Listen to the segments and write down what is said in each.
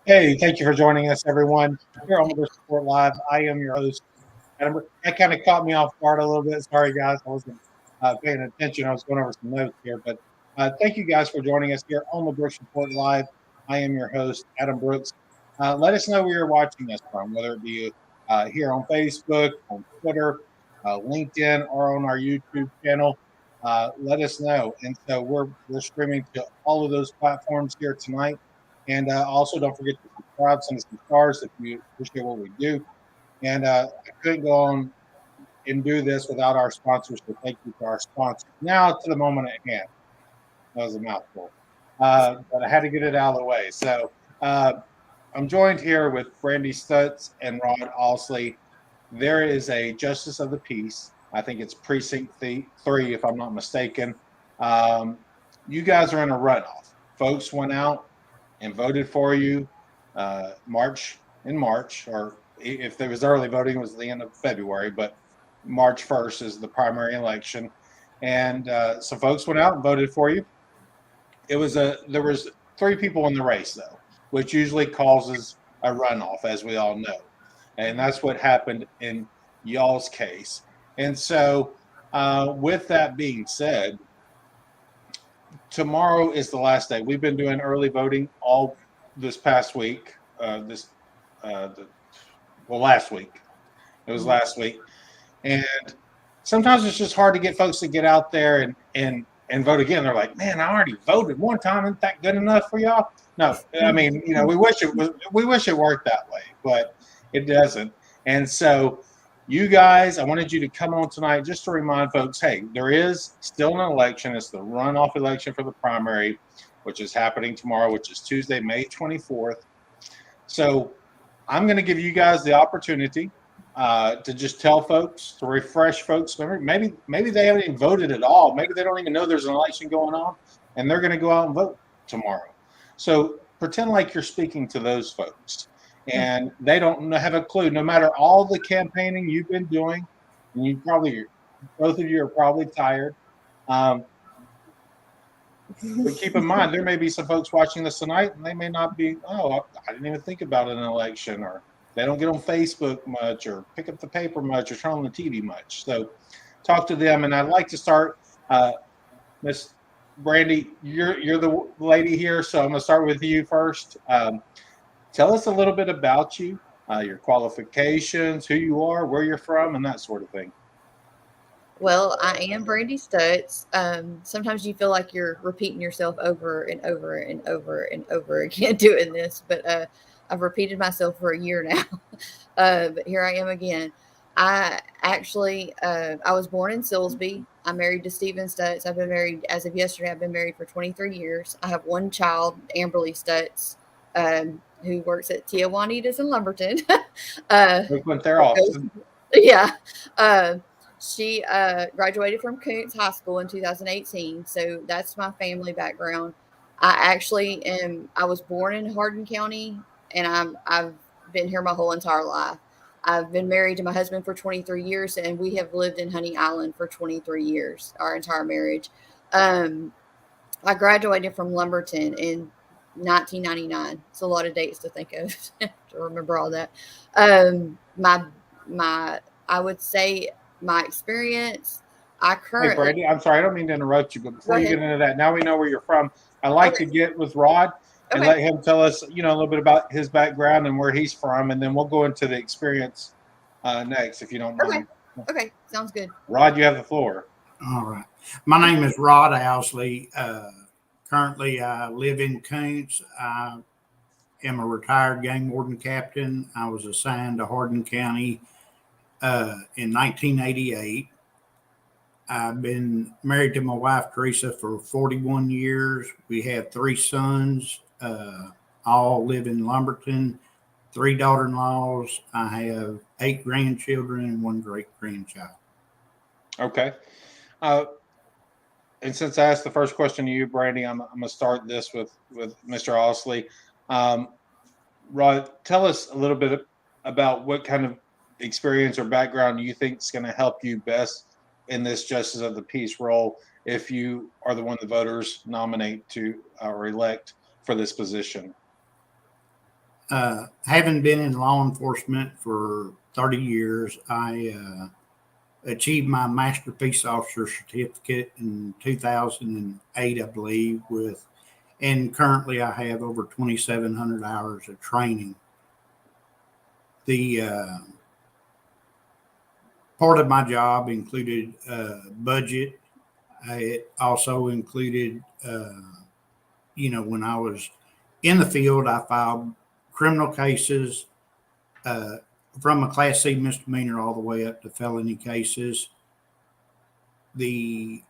Hey, thank you for joining us, everyone. Here on the Support Live, I am your host. And that kind of caught me off guard a little bit. Sorry, guys, I wasn't paying attention. I was going over some notes here, but thank you guys for joining us here on the Brooks Report Live. I am your host, Adam Brooks. Let us know where you're watching us from, whether it be here on Facebook, on Twitter, LinkedIn, or on our YouTube channel. Let us know. And so we're streaming to all of those platforms here tonight. And also, don't forget to subscribe, send us some stars if you appreciate what we do. And I couldn't go on and do this without our sponsors. So thank you to our sponsors. Now to the moment at hand. That was a mouthful, but I had to get it out of the way. So I'm joined here with Brandy Stutz and Rod Alsley. There is a Justice of the Peace. I think it's Precinct 3, if I'm not mistaken. You guys are in a runoff. Folks went out and voted for you March, or if there was early voting, it was the end of February, but March 1st is the primary election. And so folks went out and voted for you. There was 3 people in the race, though, which usually causes a runoff, as we all know. And that's what happened in y'all's case. And so with that being said, tomorrow is the last day. We've been doing early voting all this past week. Last week. It was last week, and sometimes it's just hard to get folks to get out there and vote again. They're like, "Man, I already voted one time. Isn't that good enough for y'all?" No, I mean, we wish it worked that way, but it doesn't. And so, you guys, I wanted you to come on tonight just to remind folks, hey, there is still an election. It's the runoff election for the primary, which is happening tomorrow, which is Tuesday, May 24th. So I'm going to give you guys the opportunity to just tell folks, to refresh folks' memory. Maybe they haven't even voted at all. Maybe they don't even know there's an election going on, and they're going to go out and vote tomorrow. So pretend like you're speaking to those folks. And they don't have a clue. No matter all the campaigning you've been doing, and both of you are probably tired. But keep in mind, there may be some folks watching this tonight, and they may not be. Oh, I didn't even think about an election, or they don't get on Facebook much, or pick up the paper much, or turn on the TV much. So, talk to them. And I'd like to start, Miss Brandy. You're the lady here, so I'm going to start with you first. Tell us a little bit about you, your qualifications, who you are, where you're from, and that sort of thing. Well, I am Brandy Stutz. Sometimes you feel like you're repeating yourself over and over and over and over again doing this, but I've repeated myself for a year now. But here I am again. I was born in Silsbee. I'm married to Stephen Stutz. I've been married, as of yesterday, I've been married for 23 years. I have one child, Amberly Stutz, who works at Tia Juanita's in Lumberton. We went there often. Yeah. She graduated from Koontz High School in 2018. So that's my family background. I was born in Hardin County, and I've been here my whole entire life. I've been married to my husband for 23 years, and we have lived in Honey Island for 23 years, our entire marriage. I graduated from Lumberton in 1999. It's a lot of dates to think of to remember all that. I would say my experience. Hey, Brandy, I'm sorry, I don't mean to interrupt you, but before you get into that, now we know where you're from. I'd like to get with Rod and let him tell us, a little bit about his background and where he's from, and then we'll go into the experience next, if you don't mind. Okay, sounds good. Rod, you have the floor. All right. My name is Rod Alsley. Currently, I live in Koontz. I am a retired game warden captain. I was assigned to Hardin County in 1988. I've been married to my wife, Teresa, for 41 years. We have 3 sons, all live in Lumberton, 3 daughter-in-laws. I have 8 grandchildren and 1 great-grandchild. Okay. And since I asked the first question to you, Brandy, I'm going to start this with Mr. Alsley. Rod, tell us a little bit about what kind of experience or background you think is going to help you best in this Justice of the Peace role if you are the one the voters nominate to or elect for this position. Having been in law enforcement for 30 years, I achieved my Master Peace Officer certificate in 2008, I believe, and currently I have over 2,700 hours of training. The part of my job included budget. It also included, when I was in the field, I filed criminal cases from a Class C misdemeanor all the way up to felony cases. The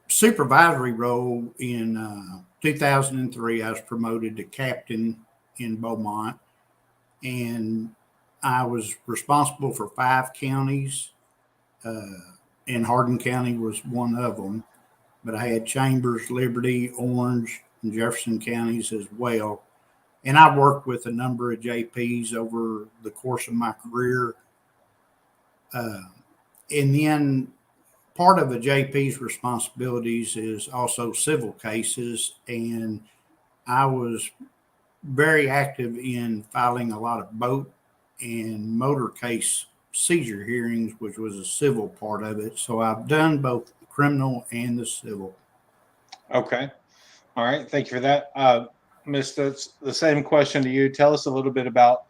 supervisory role in 2003, I was promoted to captain in Beaumont, and I was responsible for 5 counties, and Hardin County was one of them. But I had Chambers, Liberty, Orange, and Jefferson counties as well. And I worked with a number of JPs over the course of my career. And then part of a JP's responsibilities is also civil cases. And I was very active in filing a lot of boat and motor case seizure hearings, which was a civil part of it. So I've done both the criminal and the civil. Okay. All right. Thank you for that. Mr. The same question to you. Tell us a little bit about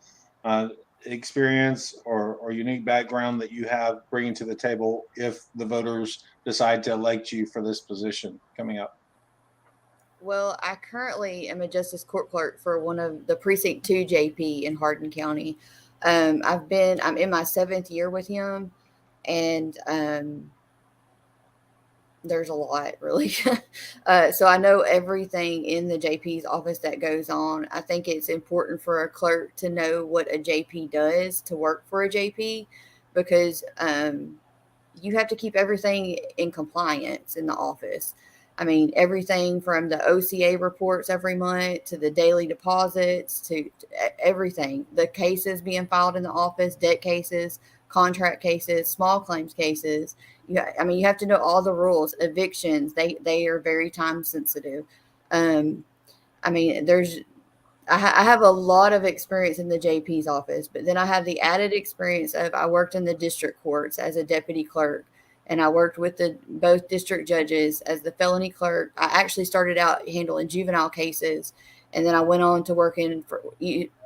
experience or unique background that you have bringing to the table if the voters decide to elect you for this position coming up. Well, I currently am a justice court clerk for one of the precinct 2 JP in Hardin County. I'm in my 7th year with him, and there's a lot really. So I know everything in the JP's office that goes on. I think it's important for a clerk to know what a JP does to work for a JP, because you have to keep everything in compliance in the office. I mean, everything from the OCA reports every month to the daily deposits to everything, the cases being filed in the office, debt cases, contract cases, small claims cases. You have to know all the rules. Evictions, they are very time sensitive. I have a lot of experience in the JP's office, but then I have the added experience of I worked in the district courts as a deputy clerk, and I worked with both district judges as the felony clerk. I actually started out handling juvenile cases, and then I went on to working for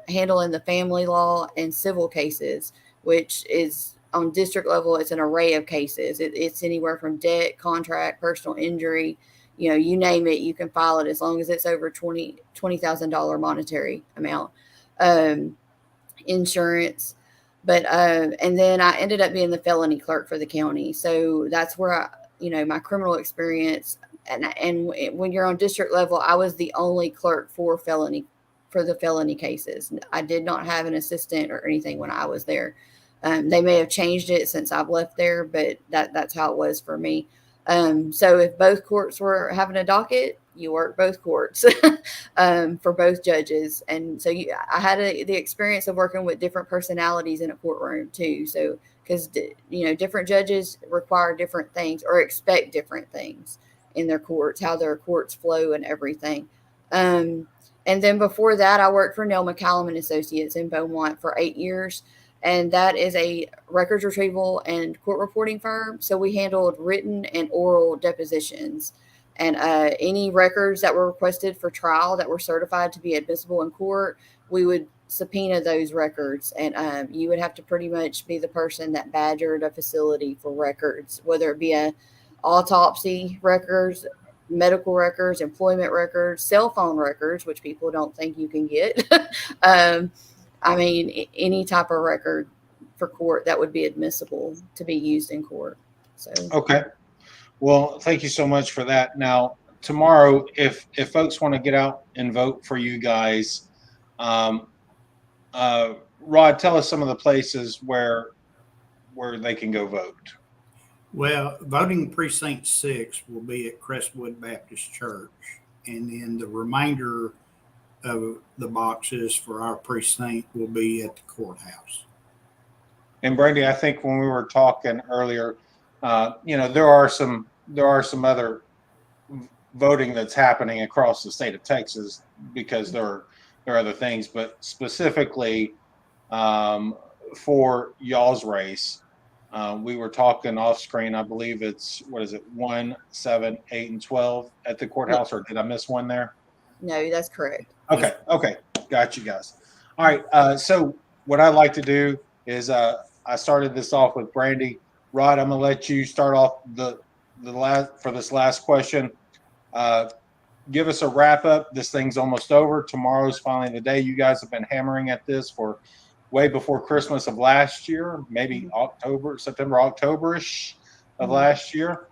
handling the family law and civil cases, which is on district level. It's an array of cases. It's anywhere from debt, contract, personal injury. You name it, you can file it as long as it's over $20,000 monetary amount. Insurance. But and then I ended up being the felony clerk for the county. So that's where my criminal experience, and when you're on district level, I was the only clerk for the felony cases. I did not have an assistant or anything when I was there. They may have changed it since I've left there, but that's how it was for me. So if both courts were having a docket, you work both courts for both judges. And so I had the experience of working with different personalities in a courtroom too. So, because, different judges require different things or expect different things in their courts, how their courts flow and everything. And then before that, I worked for Neil McCallum and Associates in Beaumont for 8 years. And that is a records retrieval and court reporting firm. So we handled written and oral depositions, and any records that were requested for trial that were certified to be admissible in court, we would subpoena those records. And you would have to pretty much be the person that badgered a facility for records, whether it be a autopsy records, medical records, employment records, cell phone records, which people don't think you can get. Any type of record for court that would be admissible to be used in court. So okay. Well, thank you so much for that. Now, tomorrow, if folks want to get out and vote for you guys, Rod, tell us some of the places where they can go vote. Well, voting precinct 6 will be at Crestwood Baptist Church, and then the remainder of the boxes for our precinct will be at the courthouse. And Brandy, I think when we were talking earlier, there are some other voting that's happening across the state of Texas, because there are other things, but specifically for y'all's race, we were talking off screen. I believe it's, what is it, 1, 7, 8, and 12 at the courthouse, or did I miss one there? No, that's correct. Okay, got you guys. All right, so what I like to do is I started this off with Brandy. Rod, I'm gonna let you start off the last for this last question. Give us a wrap up. This thing's almost over. Tomorrow's finally the day. You guys have been hammering at this for way before Christmas of last year, maybe September, October-ish of last year.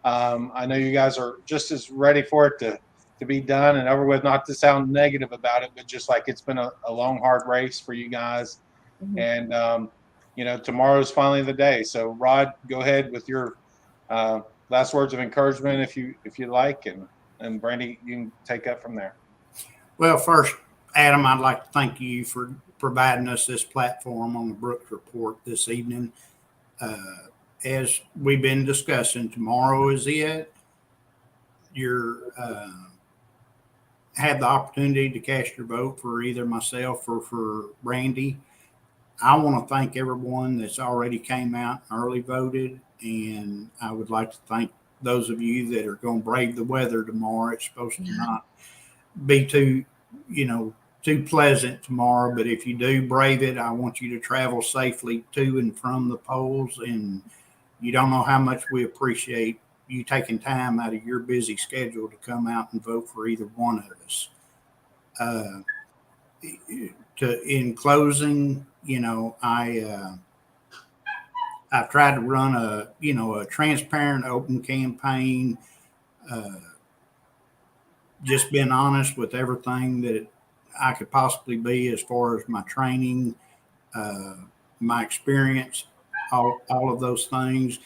I know you guys are just as ready for it to be done and over with, not to sound negative about it, but just like it's been a long, hard race for you guys. And, tomorrow's finally the day. So Rod, go ahead with your last words of encouragement if you like, and Brandy, you can take up from there. Well, first, Adam, I'd like to thank you for providing us this platform on the Brooks Report this evening. As we've been discussing, tomorrow is it. You're have the opportunity to cast your vote for either myself or for Brandy. I want to thank everyone that's already came out and early voted, and I would like to thank those of you that are going to brave the weather tomorrow. It's supposed to not be too pleasant tomorrow, but if you do brave it, I want you to travel safely to and from the polls. And you don't know how much we appreciate you taking time out of your busy schedule to come out and vote for either one of us. In closing, I've tried to run a transparent, open campaign. Just being honest with everything that I could possibly be as far as my training, my experience, all of those things.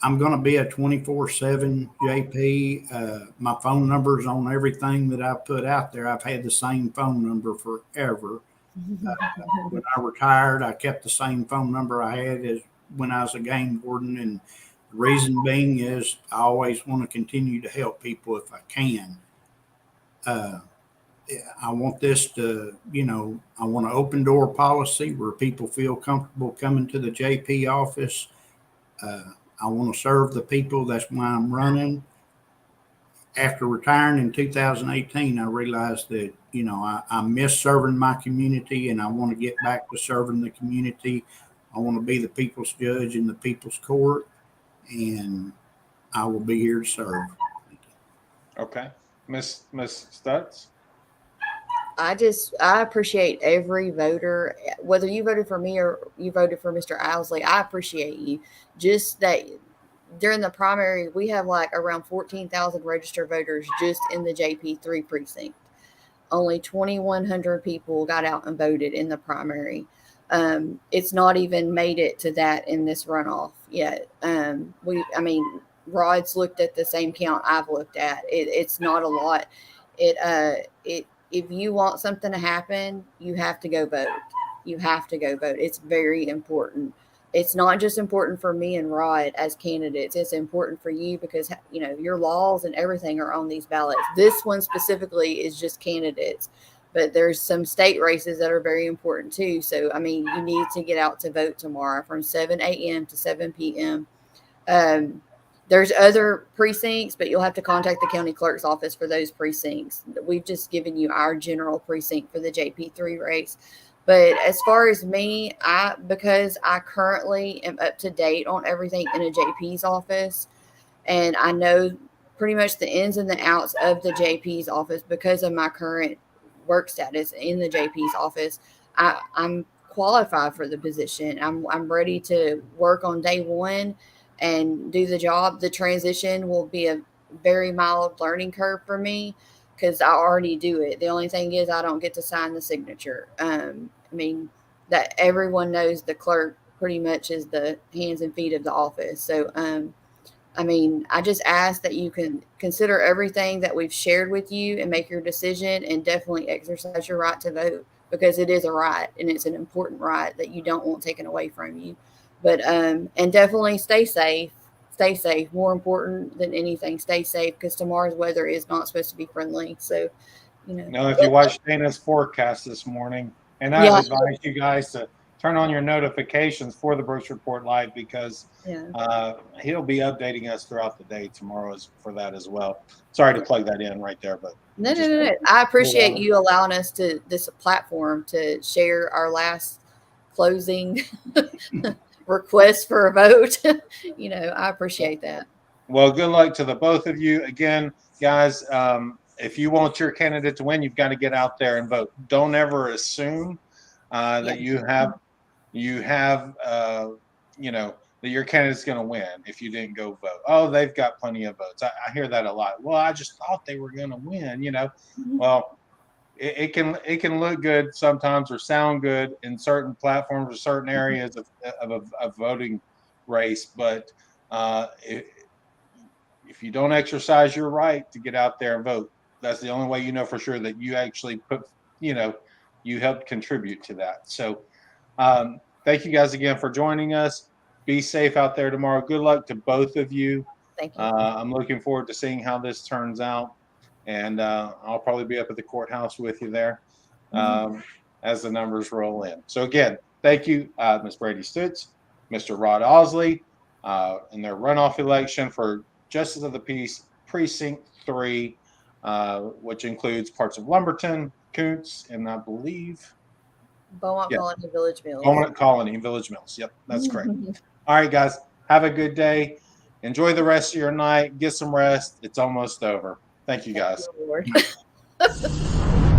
I'm going to be a 24/7 JP. My phone number is on everything that I've put out there. I've had the same phone number forever. When I retired, I kept the same phone number I had as when I was a game warden. And the reason being is I always want to continue to help people if I can. I want this to, I want an open door policy where people feel comfortable coming to the JP office. I want to serve the people. That's why I'm running. After retiring in 2018, I realized that, I miss serving my community, and I want to get back to serving the community. I want to be the people's judge in the people's court, and I will be here to serve. Okay. Miss Stutz? I appreciate every voter, whether you voted for me or you voted for Mr. Owsley. I appreciate you. Just that during the primary, we have like around 14,000 registered voters just in the JP3 precinct. Only 2,100 people got out and voted in the primary. It's not even made it to that in this runoff yet. Rod's looked at the same count I've looked at. It's not a lot. If you want something to happen, you have to go vote. You have to go vote. It's very important. It's not just important for me and Rod as candidates. It's important for you because, your laws and everything are on these ballots. This one specifically is just candidates, but there's some state races that are very important too. So, you need to get out to vote tomorrow from 7 a.m. to 7 p.m. There's other precincts, but you'll have to contact the county clerk's office for those precincts. We've just given you our general precinct for the JP3 race. But as far as me, because I currently am up to date on everything in a JP's office, and I know pretty much the ins and the outs of the JP's office because of my current work status in the JP's office, I'm qualified for the position. I'm ready to work on day one and do the job. The transition will be a very mild learning curve for me because I already do it. The only thing is I don't get to sign the signature. That everyone knows the clerk pretty much is the hands and feet of the office. So, I just ask that you can consider everything that we've shared with you and make your decision and definitely exercise your right to vote because it is a right and it's an important right that you don't want taken away from you. But, and definitely stay safe. stay safe. More important than anything, stay safe, because tomorrow's weather is not supposed to be friendly. So, Now, if you watch Dana's forecast this morning, and I've yeah, advised you guys to turn on your notifications for the Brooks Report Live, because yeah. he'll be updating us throughout the day tomorrow for that as well. Sorry to plug that in right there, but No. I appreciate you allowing us this platform to share our last closing request for a vote. I appreciate that. Well, good luck to the both of you. Again, guys, if you want your candidate to win, you've got to get out there and vote. Don't ever assume that you have that your candidate's going to win if you didn't go vote. Oh, they've got plenty of votes. I hear that a lot. Well, I just thought they were going to win. Well, it can look good sometimes or sound good in certain platforms or certain areas of a voting race, but if you don't exercise your right to get out there and vote, that's the only way you know for sure that you actually you helped contribute to that. So thank you guys again for joining us. Be safe out there tomorrow. Good luck to both of you. Thank you. I'm looking forward to seeing how this turns out. And I'll probably be up at the courthouse with you there as the numbers roll in. So again, thank you, Ms. Brady Stutz, Mr. Rod Osley, in their runoff election for Justice of the Peace Precinct 3, which includes parts of Lumberton, Koontz, and I believe Beaumont Colony, Village Mills. Beaumont Colony, Village Mills. Yep, that's correct. All right, guys, have a good day. Enjoy the rest of your night. Get some rest. It's almost over. Thank you, guys. Thank you, Lord.